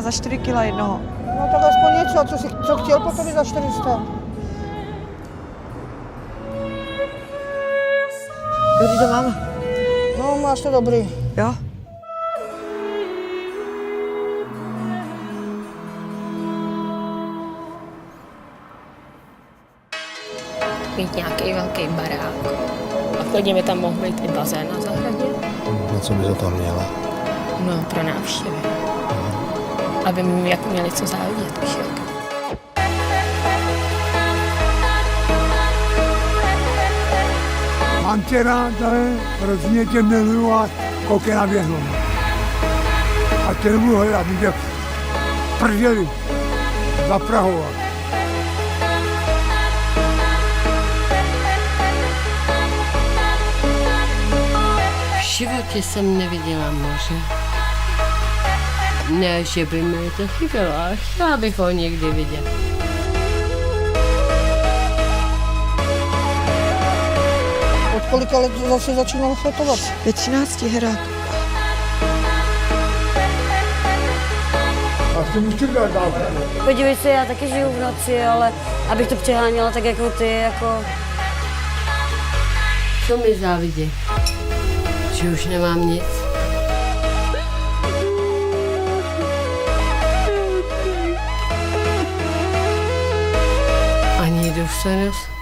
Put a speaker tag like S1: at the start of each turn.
S1: možná za 4 kila jednoho.
S2: No tak aspoň něco, co chtěl potom za 400.
S1: Kdy to mám?
S2: No, máš to dobrý.
S1: Jo?
S3: Mít nějaký velký barák. A klidně by tam mohl být i bazén na zahradě.
S4: Na co by to tam měla?
S3: No, pro návštěvy. Aby jak měli co závidět, víš jak.
S5: Mám tě rád, ale hrozně tě miluju a koukej na běhnu. A tě nebudu hledat, někde v prdeli, za Prahou.
S6: V životě jsem neviděla moře. Ne, že by mi to chybělo, ale chtěla bych ho někdy vidět.
S2: Od kolika let zase začínal fotovat?
S1: Ve 13 herák.
S5: A jsem už čekal dál.
S7: Podívej se, já taky žiju v noci, ale abych to přeháněla tak jako ty, jako...
S6: Co mi závidí? Že už nemám nic. Ani důstojnost.